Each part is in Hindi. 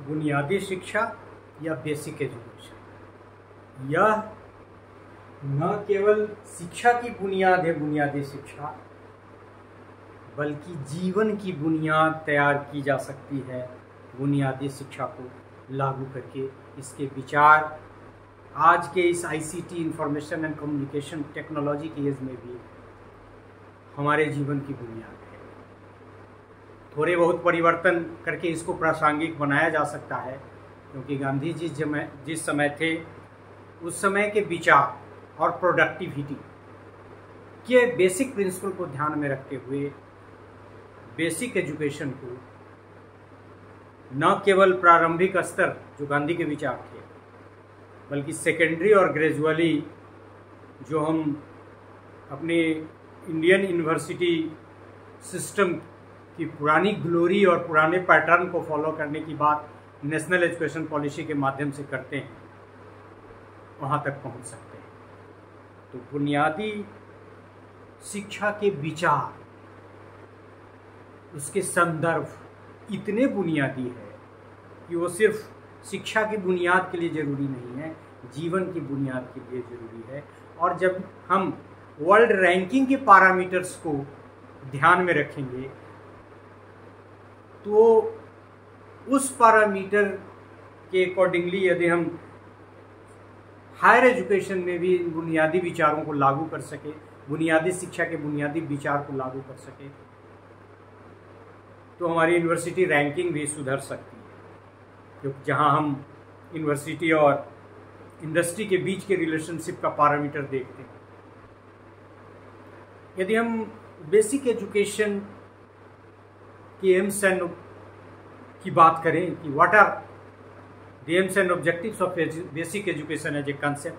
बुनियादी शिक्षा या बेसिक एजुकेशन, यह न केवल शिक्षा की बुनियाद है, बुनियादी शिक्षा, बल्कि जीवन की बुनियाद तैयार की जा सकती है बुनियादी शिक्षा को लागू करके। इसके विचार आज के इस ICT information and communication technology की एज में भी हमारे जीवन की बुनियाद है। थोड़े बहुत परिवर्तन करके इसको प्रासंगिक बनाया जा सकता है, क्योंकि गांधी जी जिस समय थे उस समय के विचार और प्रोडक्टिविटी के बेसिक प्रिंसिपल को ध्यान में रखते हुए बेसिक एजुकेशन को न केवल प्रारंभिक स्तर जो गांधी के विचार थे, बल्कि सेकेंडरी और ग्रेजुअली जो हम अपने इंडियन यूनिवर्सिटी सिस्टम की पुरानी ग्लोरी और पुराने पैटर्न को फॉलो करने की बात नेशनल एजुकेशन पॉलिसी के माध्यम से करते हैं, वहाँ तक पहुँच सकते हैं। तो बुनियादी शिक्षा के विचार, उसके संदर्भ इतने बुनियादी है कि वो सिर्फ शिक्षा की बुनियाद के लिए ज़रूरी नहीं है, जीवन की बुनियाद के लिए ज़रूरी है। और जब हम वर्ल्ड रैंकिंग के पैरामीटर्स को ध्यान में रखेंगे तो उस पैरामीटर के अकॉर्डिंगली यदि हम हायर एजुकेशन में भी बुनियादी विचारों को लागू कर सके, बुनियादी शिक्षा के बुनियादी विचार को लागू कर सके, तो हमारी यूनिवर्सिटी रैंकिंग भी सुधर सकती है। क्योंकि जहां हम यूनिवर्सिटी और इंडस्ट्री के बीच के रिलेशनशिप का पैरामीटर देखते हैं, यदि हम बेसिक एजुकेशन की एम्स एंड की बात करें कि what are the aims and objectives of basic education as a concept,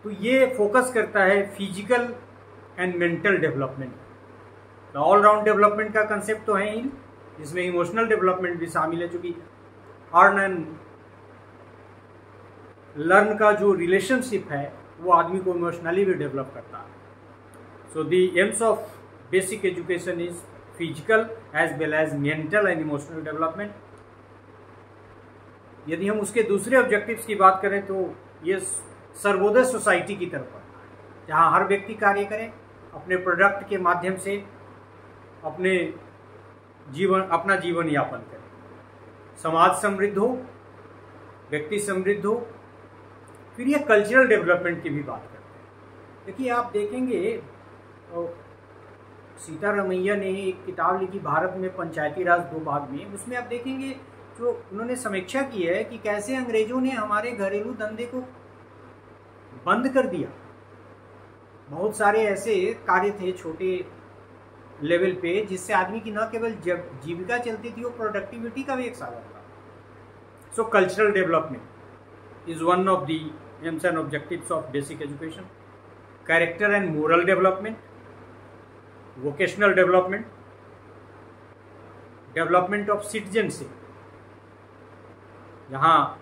तो ये फोकस करता है physical and mental development. All round development का कंसेप्ट तो है ही, जिसमें इमोशनल डेवलपमेंट भी शामिल है, चूंकि अर्न एंड लर्न का जो रिलेशनशिप है वो आदमी को इमोशनली भी डेवलप करता है। So the aims of basic education is physical as well as mental and emotional development. यदि हम उसके दूसरे ऑब्जेक्टिव्स की बात करें तो ये सर्वोदय सोसाइटी की तरफ बढ़ता है, जहाँ हर व्यक्ति कार्य करे, अपने प्रोडक्ट के माध्यम से अपना जीवन यापन करे, समाज समृद्ध हो, व्यक्ति समृद्ध हो। फिर ये कल्चरल डेवलपमेंट की भी बात करते हैं। देखिए, आप देखेंगे सीतारमैया ने एक किताब लिखी भारत में पंचायती राज 2 भाग में, उसमें आप देखेंगे जो उन्होंने समीक्षा की है कि कैसे अंग्रेजों ने हमारे घरेलू धंधे को बंद कर दिया। बहुत सारे ऐसे कार्य थे छोटे लेवल पे जिससे आदमी की न केवल जीविका चलती थी, वो प्रोडक्टिविटी का भी एक साधन था। सो cultural development is one of the aims and objectives of basic education. Character and moral development, vocational development, development of citizenship, जहाँ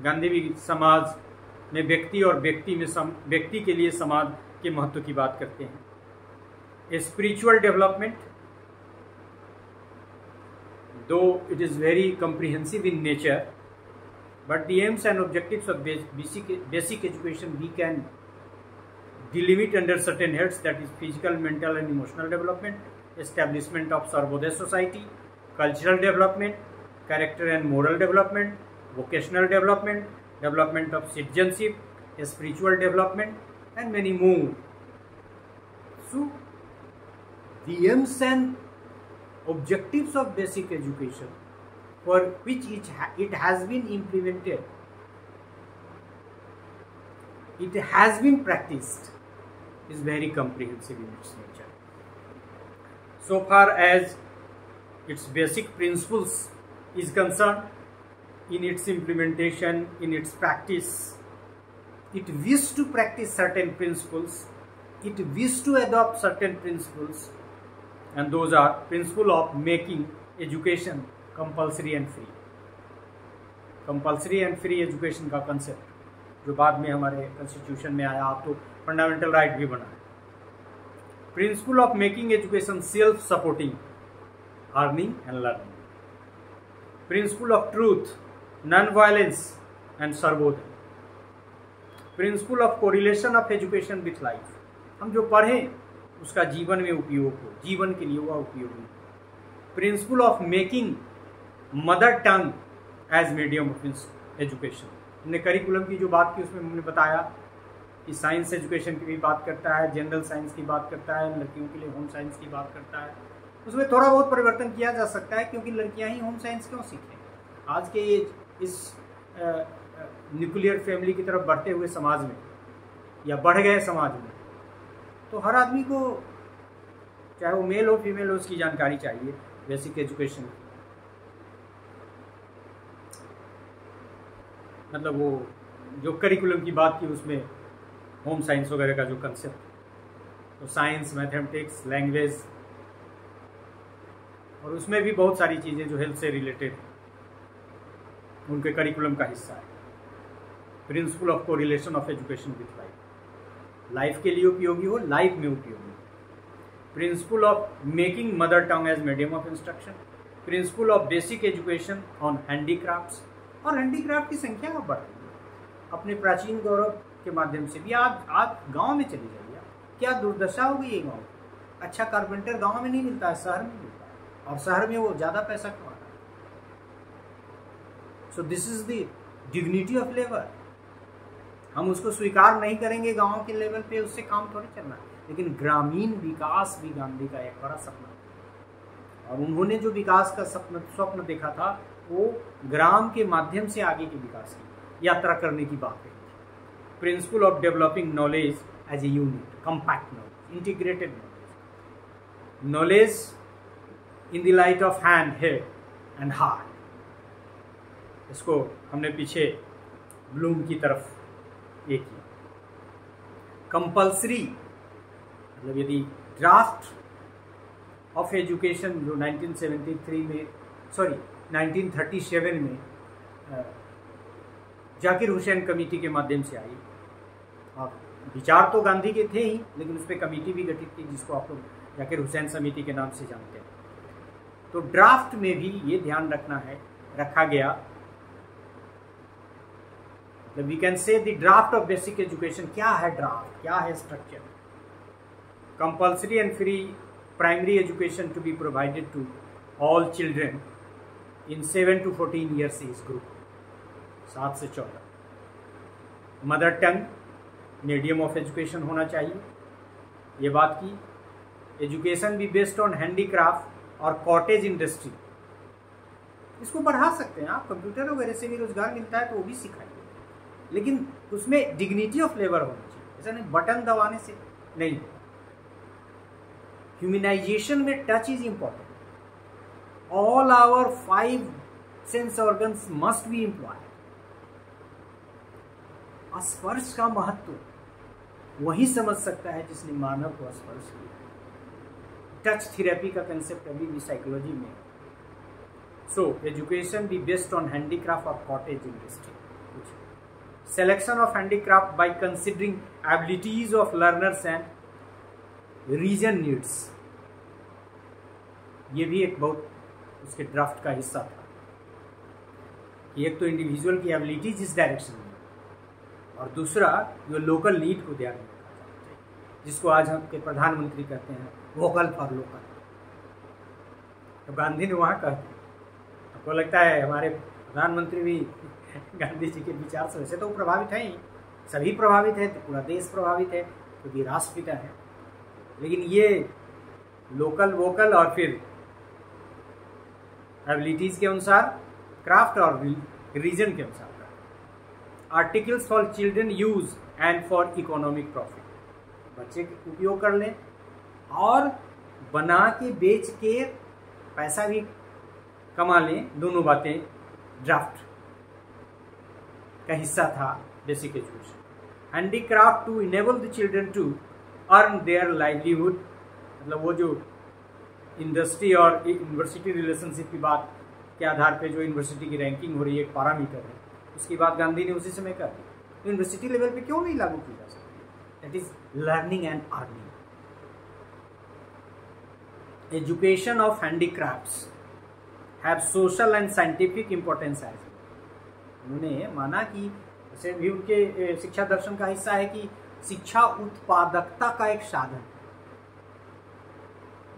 गांधी समाज में व्यक्ति और व्यक्ति के लिए समाज के महत्व की बात करते हैं। स्पिरिचुअल डेवलपमेंट, दो it is very comprehensive in nature, but the aims and objectives of basic education we can delimit under certain heads, that is physical, mental and emotional development, establishment of Sarvodaya society, cultural development, character and moral development, vocational development, development of citizenship, spiritual development and many more. So the aims and objectives of basic education for which it has been implemented, it has been practiced, is very comprehensive in its nature. So far as its basic principles is concerned, in its implementation, in its practice, it wishes to practice certain principles, it wishes to adopt certain principles, and those are principle of making education compulsory and free. Compulsory and free education का concept जो बाद में हमारे कॉन्स्टिट्यूशन में आया, आप तो फंडामेंटल राइट भी बना है। Principle of making education self supporting, earning and learning. Principle of truth, non violence and Sarvodaya, principal of correlation of education with life, हम जो पढ़ें उसका जीवन में उपयोग हो, जीवन के लिए वह उपयोगी, principle of making mother tongue as medium of education. हमने करिकुलम की जो बात की उसमें हमने बताया कि साइंस एजुकेशन की भी बात करता है, जनरल साइंस की बात करता है, लड़कियों के लिए होम साइंस की बात करता है। उसमें थोड़ा बहुत परिवर्तन किया जा सकता है क्योंकि लड़कियां ही होम साइंस क्यों सीखें। आज के इस न्यूक्लियर फैमिली की तरफ बढ़ते हुए समाज में या बढ़ गए समाज में तो हर आदमी को, चाहे वो मेल हो फीमेल हो, उसकी जानकारी चाहिए बेसिक एजुकेशन। मतलब वो जो करिकुलम की बात की उसमें होम साइंस वगैरह का जो कंसेप्ट, तो साइंस, मैथमेटिक्स, लैंग्वेज, और उसमें भी बहुत सारी चीज़ें जो हेल्थ से रिलेटेड उनके करिकुलम का हिस्सा है। Principle of correlation of education with life, life के लिए उपयोगी हो, लाइफ में उपयोगी। Principle of making mother tongue as medium of instruction, principle of basic education on handicrafts, और हैंडीक्राफ्ट की संख्या अब बढ़ रही है अपने प्राचीन गौरव के माध्यम से भी। आज गांव में चले जाइए, क्या दुर्दशा हो गई है गांव। अच्छा कारपेंटर गांव में नहीं मिलता है, शहर में मिलता है, और शहर में वो ज़्यादा पैसा कमा रहा है। So this is the dignity of labour. हम उसको स्वीकार नहीं करेंगे गांव के लेवल पे, उससे काम थोड़ी चलना है। लेकिन ग्रामीण विकास भी गांधी का एक बड़ा सपना था, और उन्होंने जो विकास का स्वप्न देखा था वो ग्राम के माध्यम से आगे के विकास की यात्रा करने की बात है। Principle of developing knowledge as a unit, compact knowledge, integrated knowledge, knowledge in the light of hand, head and heart. इसको हमने पीछे ब्लूम की तरफ एक किया। कंपल्सरी, मतलब यदि ड्राफ्ट ऑफ एजुकेशन जो 1937 में जाकिर हुसैन कमेटी के माध्यम से आई, और विचार तो गांधी के थे ही, लेकिन उस पर कमेटी भी गठित की जिसको आप लोग जाकिर हुसैन समिति के नाम से जानते हैं। तो ड्राफ्ट में भी ये ध्यान रखा गया, we can say the draft of basic education. क्या है ड्राफ्ट, क्या है structure? Compulsory and free primary education to be provided to all children in 7 to 14 years age group, 7 से 14। Mother tongue medium of education होना चाहिए, ये बात की। एजुकेशन भी बेस्ड ऑन हैंडीक्राफ्ट और कॉटेज इंडस्ट्री, इसको बढ़ा सकते हैं आप। कंप्यूटर वगैरह से भी रोजगार मिलता है तो वो भी सिखाइए, लेकिन उसमें डिग्निटी ऑफ लेबर होनी चाहिए। ऐसा नहीं बटन दबाने से नहीं। ह्यूमनाइजेशन में touch is important. All our 5 sense organs must be employed. स्पर्श का महत्व वही समझ सकता है जिसने मानव को स्पर्श किया। टच थेरेपी का कंसेप्ट अभी भी साइकोलॉजी में। So education be based on handicraft और cottage industry. Selection of handicraft by considering abilities of learners and region needs, ये भी एक बहुत उसके ड्राफ्ट का हिस्सा था कि एक तो इंडिविजुअल की एबिलिटी जिस डायरेक्शन में, और दूसरा जो लोकल नीड को ध्यान में रखा जाना चाहिए, जिसको आज हम के प्रधानमंत्री कहते हैं वोकल फॉर लोकल। तो गांधी ने वहाँ कहा, आपको लगता है हमारे प्रधानमंत्री भी गांधी जी के विचार से वैसे तो प्रभावित हैं ही, सभी प्रभावित है, तो पूरा देश प्रभावित है क्योंकि राष्ट्रपिता है। लेकिन ये लोकल वोकल और फिर एबिलिटीज के अनुसार क्राफ्ट और रीजन के अनुसार articles for children use and for economic profit, बच्चे उपयोग कर लें और बना के बेच के पैसा भी कमा लें, दोनों बातें ड्राफ्ट का हिस्सा था basic education. Handicraft to enable the children to earn their livelihood, मतलब वो जो इंडस्ट्री और यूनिवर्सिटी रिलेशनशिप की बात के आधार पे जो यूनिवर्सिटी की रैंकिंग हो रही है, एक पैरामीटर है, उसकी बात गांधी ने उसी समय कर दी। तो यूनिवर्सिटी लेवल पे क्यों नहीं लागू की जा सकती? That is learning and earning. Education of handicrafts have social and scientific importance as. उन्होंने माना कि जैसे भी उनके शिक्षा दर्शन का हिस्सा है कि शिक्षा उत्पादकता का एक साधन है।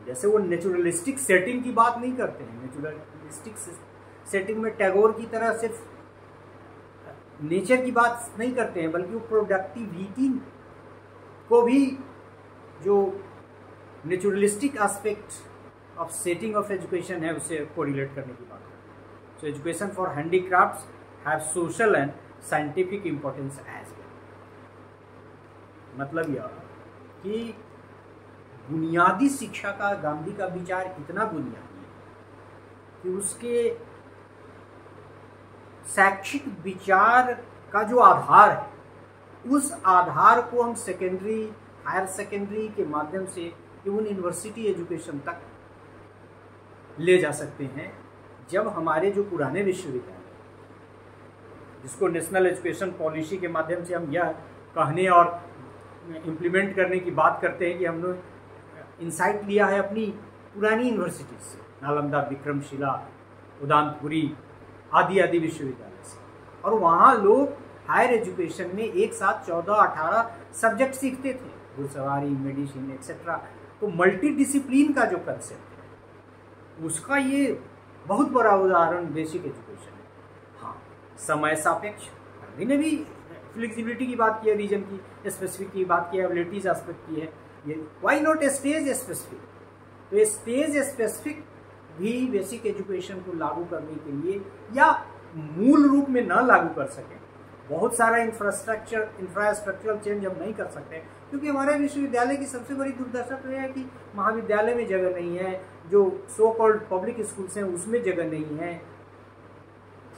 जैसे वो नेचुरलिस्टिक सेटिंग की बात नहीं करते हैं, नेचुरलिस्टिक सेटिंग में टैगोर की तरह सिर्फ नेचर की बात नहीं करते हैं, बल्कि वो प्रोडक्टिविटी को भी, जो naturalistic aspect of setting of education है, उससे कोरिलेट करने की बात करते हैं। So education for handicrafts have social and scientific importance as well. मतलब यह कि बुनियादी शिक्षा का गांधी का विचार इतना बुनियादी है कि उसके शैक्षिक विचार का जो आधार है, उस आधार को हम सेकेंडरी, हायर सेकेंडरी के माध्यम से इवन यूनिवर्सिटी एजुकेशन तक ले जा सकते हैं। जब हमारे जो पुराने विश्वविद्यालय, जिसको नेशनल एजुकेशन पॉलिसी के माध्यम से हम यह कहने और इम्प्लीमेंट करने की बात करते हैं कि हमने इंसाइट लिया है अपनी पुरानी यूनिवर्सिटीज से, नालंदा, विक्रमशिला, उदानपुरी आदि आदि विश्वविद्यालय से, और वहाँ लोग हायर एजुकेशन में एक साथ 14-18 सब्जेक्ट सीखते थे, घुड़सवारी, मेडिसिन एक्सेट्रा। तो मल्टी डिसिप्लिन का जो कंसेप्ट है, उसका ये बहुत बड़ा उदाहरण बेसिक एजुकेशन है। हाँ, समय सापेक्ष, गांधी ने भी फ्लेक्सिबिलिटी की बात की है, रीजन की, स्पेसिफिक की बात की है, एबिलिटीज एस्पेक्ट की है। ये व्हाई नॉट स्टेज स्पेसिफिक? तो स्टेज स्पेसिफिक भी बेसिक एजुकेशन को लागू करने के लिए, या मूल रूप में न लागू कर सके, बहुत सारा इंफ्रास्ट्रक्चरल चेंज हम नहीं कर सकते, क्योंकि हमारे विश्वविद्यालय की सबसे बड़ी दुर्दशा तो यह है कि महाविद्यालय में जगह नहीं है, जो सो कॉल्ड पब्लिक स्कूल्स हैं उसमें जगह नहीं है,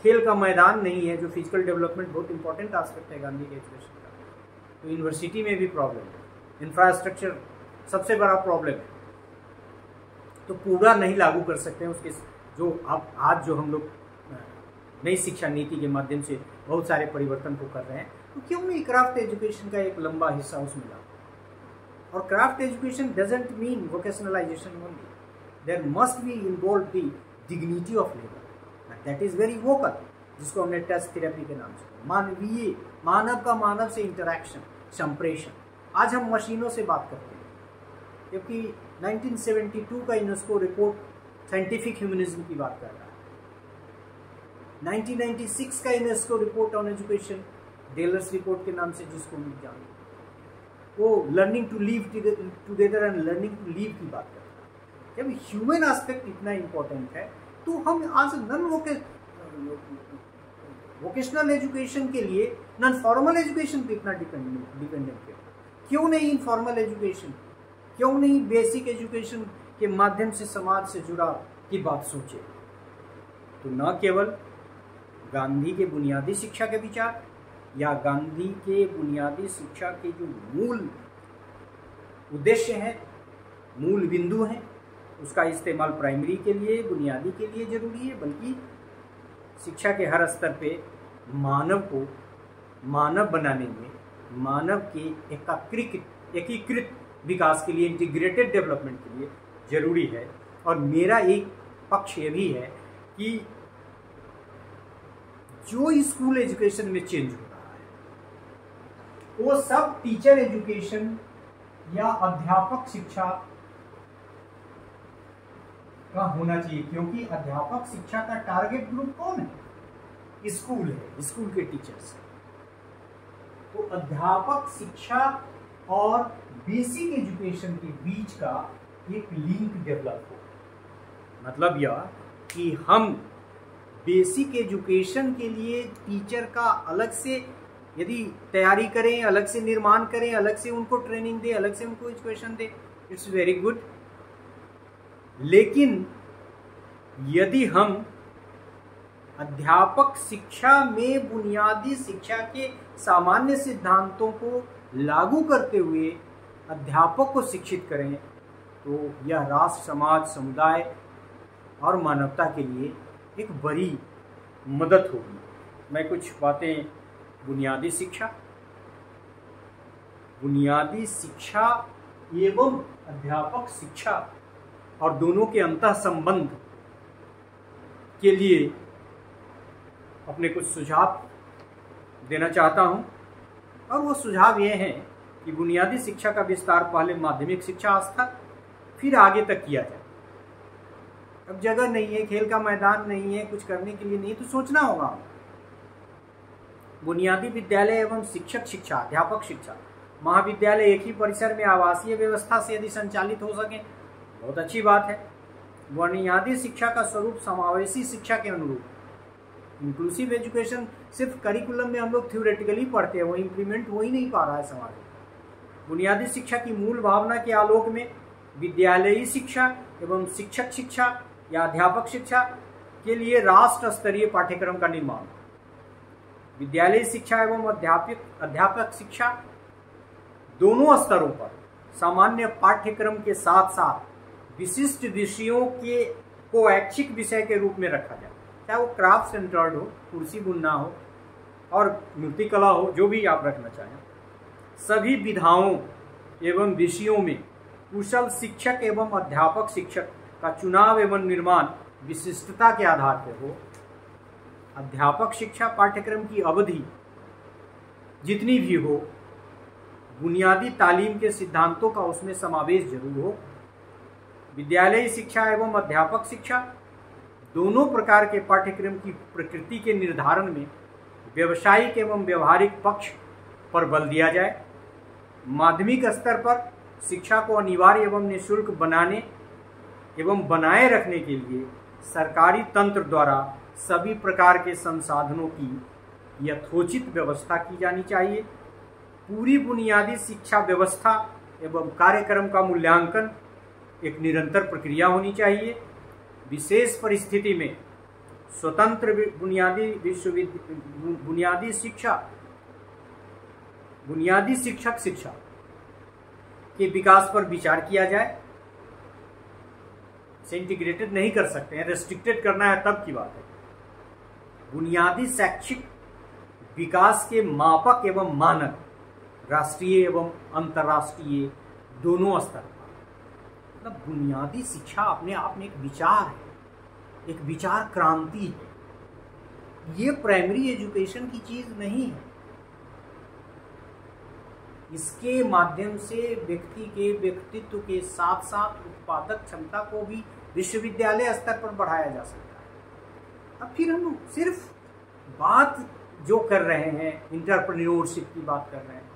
खेल का मैदान नहीं है, जो फिजिकल डेवलपमेंट बहुत इंपॉर्टेंट एस्पेक्ट है गांधी के एजुकेशन का। तो यूनिवर्सिटी में भी प्रॉब्लम है, इंफ्रास्ट्रक्चर सबसे बड़ा प्रॉब्लम है, तो पूरा नहीं लागू कर सकते हैं उसके। जो अब आज जो हम लोग नई शिक्षा नीति के माध्यम से बहुत सारे परिवर्तन को कर रहे हैं, तो क्यों नहीं क्राफ्ट एजुकेशन का एक लंबा हिस्सा उसमें लागू? और craft education doesn't mean vocationalization only, there must be involve the dignity of labour, that is very vocal, जिसको हमने टेस्ट थेरेपी के नाम से, मानवीय, मानव का मानव से इंटरैक्शन, संप्रेषण। आज हम मशीनों से बात करते हैं, क्योंकि 1972 का यूनेस्को रिपोर्ट साइंटिफिक ह्यूमनिज्म की बात कर रहा है। 1996 का UNESCO report on education, Delors report के नाम से जिसको हम जानते हैं, वो learning to live together and learning to live की बात करता है। जब ह्यूमन एस्पेक्ट इतना इम्पोर्टेंट है, तो हम आज वोकेशनल एजुकेशन के लिए नॉन फॉर्मल एजुकेशन पे इतना डिपेंडेंट है। क्यों नहीं इनफॉर्मल एजुकेशन, क्यों नहीं बेसिक एजुकेशन के माध्यम से समाज से जुड़ा की बात सोचे? तो न केवल गांधी के बुनियादी शिक्षा के विचार या गांधी के बुनियादी शिक्षा के जो मूल उद्देश्य हैं, मूल बिंदु हैं, उसका इस्तेमाल प्राइमरी के लिए, बुनियादी के लिए जरूरी है, बल्कि शिक्षा के हर स्तर पे मानव को मानव बनाने में, मानव के एकीकृत विकास के लिए, इंटीग्रेटेड डेवलपमेंट के लिए जरूरी है। और मेरा एक पक्ष ये भी है कि जो स्कूल एजुकेशन में चेंज हो रहा है, वो सब टीचर एजुकेशन या अध्यापक शिक्षा का होना चाहिए, क्योंकि अध्यापक शिक्षा का टारगेट ग्रुप कौन है? स्कूल है, स्कूल के टीचर्स। तो अध्यापक शिक्षा और बेसिक एजुकेशन के बीच का एक लिंक डेवलप हो। मतलब यह कि हम बेसिक एजुकेशन के लिए टीचर का अलग से यदि तैयारी करें, अलग से निर्माण करें, अलग से उनको ट्रेनिंग दें, अलग से उनको एजुकेशन दें, इट्स वेरी गुड। लेकिन यदि हम अध्यापक शिक्षा में बुनियादी शिक्षा के सामान्य सिद्धांतों को लागू करते हुए अध्यापक को शिक्षित करें, तो यह राष्ट्र, समाज, समुदाय और मानवता के लिए एक बड़ी मदद होगी। मैं कुछ बातें बुनियादी शिक्षा एवं अध्यापक शिक्षा और दोनों के अंतः संबंध के लिए अपने कुछ सुझाव देना चाहता हूं, और वो सुझाव ये हैं कि बुनियादी शिक्षा का विस्तार पहले माध्यमिक शिक्षा स्तर फिर आगे तक किया जाए। अब जगह नहीं है, खेल का मैदान नहीं है, कुछ करने के लिए नहीं, तो सोचना होगा। बुनियादी विद्यालय एवं शिक्षक शिक्षा, अध्यापक शिक्षा, महाविद्यालय एक ही परिसर में आवासीय व्यवस्था से यदि संचालित हो सके बहुत अच्छी बात है। बुनियादी शिक्षा का स्वरूप समावेशी शिक्षा के अनुरूप, इंक्लूसिव एजुकेशन सिर्फ करिकुलम में हम लोग थ्योरेटिकली पढ़ते हैं, वो इम्प्लीमेंट हो ही नहीं पा रहा है समाज में। बुनियादी शिक्षा की मूल भावना के आलोक में विद्यालयी शिक्षा एवं शिक्षक शिक्षा या अध्यापक शिक्षा के लिए राष्ट्र स्तरीय पाठ्यक्रम का निर्माण, विद्यालयी शिक्षा एवं अध्यापक शिक्षा दोनों स्तरों पर सामान्य पाठ्यक्रम के साथ साथ विशिष्ट विषयों के को ऐच्छिक विषय के रूप में रखा जाए, चाहे वो क्राफ्ट सेंटर्ड हो, कुर्सी बुनना हो और मूर्तिकला हो, जो भी आप रखना चाहें। सभी विधाओं एवं विषयों में कुशल शिक्षक एवं अध्यापक शिक्षक का चुनाव एवं निर्माण विशिष्टता के आधार पर हो। अध्यापक शिक्षा पाठ्यक्रम की अवधि जितनी भी हो, बुनियादी तालीम के सिद्धांतों का उसमें समावेश जरूर हो। विद्यालयी शिक्षा एवं अध्यापक शिक्षा दोनों प्रकार के पाठ्यक्रम की प्रकृति के निर्धारण में व्यावसायिक एवं व्यवहारिक पक्ष पर बल दिया जाए। माध्यमिक स्तर पर शिक्षा को अनिवार्य एवं निःशुल्क बनाने एवं बनाए रखने के लिए सरकारी तंत्र द्वारा सभी प्रकार के संसाधनों की यथोचित व्यवस्था की जानी चाहिए। पूरी बुनियादी शिक्षा व्यवस्था एवं कार्यक्रम का मूल्यांकन एक निरंतर प्रक्रिया होनी चाहिए। विशेष परिस्थिति में स्वतंत्र बुनियादी शिक्षक शिक्षा के विकास पर विचार किया जाए। इसे इंटीग्रेटेड नहीं कर सकते हैं, रेस्ट्रिक्टेड करना है तब की बात है। बुनियादी शैक्षिक विकास के मापक एवं मानक राष्ट्रीय एवं अंतर्राष्ट्रीय दोनों स्तर पर, मतलब बुनियादी शिक्षा अपने आप में एक विचार है, एक विचार क्रांति है। ये प्राइमरी एजुकेशन की चीज नहीं है। इसके माध्यम से व्यक्ति के व्यक्तित्व के साथ साथ उत्पादक क्षमता को भी विश्वविद्यालय स्तर पर बढ़ाया जा सकता है। अब फिर हम सिर्फ बात जो कर रहे हैं इंटरप्रेन्योरशिप की बात कर रहे हैं,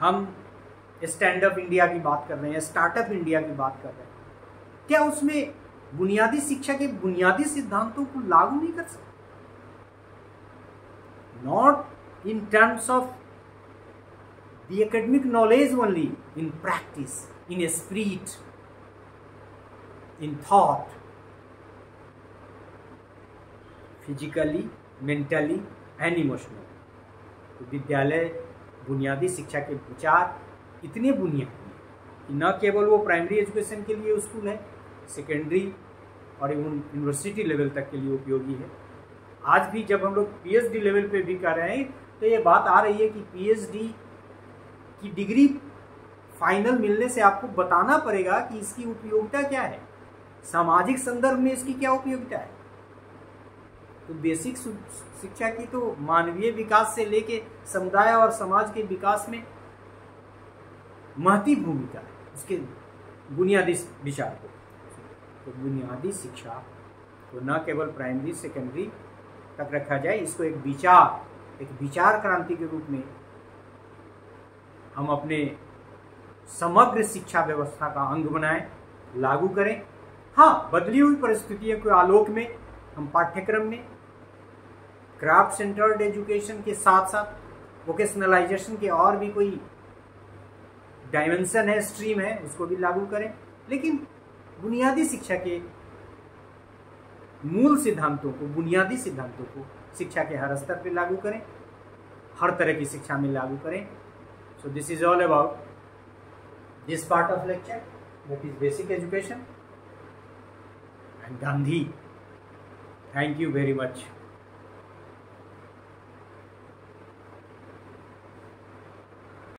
हम स्टैंड अप इंडिया की बात कर रहे हैं, स्टार्टअप इंडिया की बात कर रहे हैं, क्या उसमें बुनियादी शिक्षा के बुनियादी सिद्धांतों को लागू नहीं कर सकते? Not in terms of the academic knowledge only, in practice, in spirit, in thought, physically, mentally and emotionally। तो विद्यालय बुनियादी शिक्षा के विचार इतने बुनियादी हैं कि न केवल वो प्राइमरी एजुकेशन के लिए स्कूल है, सेकेंडरी और यूनिवर्सिटी लेवल तक के लिए उपयोगी है। आज भी जब हम लोग पीएचडी लेवल पे भी कर रहे हैं तो ये बात आ रही है कि पीएचडी की डिग्री फाइनल मिलने से आपको बताना पड़ेगा कि इसकी उपयोगिता क्या है, सामाजिक संदर्भ में इसकी क्या उपयोगिता है। तो बेसिक शिक्षा की तो मानवीय विकास से लेके समुदाय और समाज के विकास में महती भूमिका है, उसके बुनियादी विचार को। तो बुनियादी शिक्षा को न केवल प्राइमरी सेकेंडरी तक रखा जाए, इसको एक विचार क्रांति के रूप में हम अपने समग्र शिक्षा व्यवस्था का अंग बनाएं, लागू करें। हाँ, बदली हुई परिस्थितियों के आलोक में हम पाठ्यक्रम में क्राफ्ट सेंटर्ड एजुकेशन के साथ साथ वोकेशनलाइजेशन के और भी कोई डायमेंशन है, स्ट्रीम है, उसको भी लागू करें। लेकिन बुनियादी शिक्षा के मूल सिद्धांतों को, बुनियादी सिद्धांतों को शिक्षा के हर स्तर पर लागू करें, हर तरह की शिक्षा में लागू करें। So this is all about this part of lecture, that is basic education and Gandhi. Thank you very much.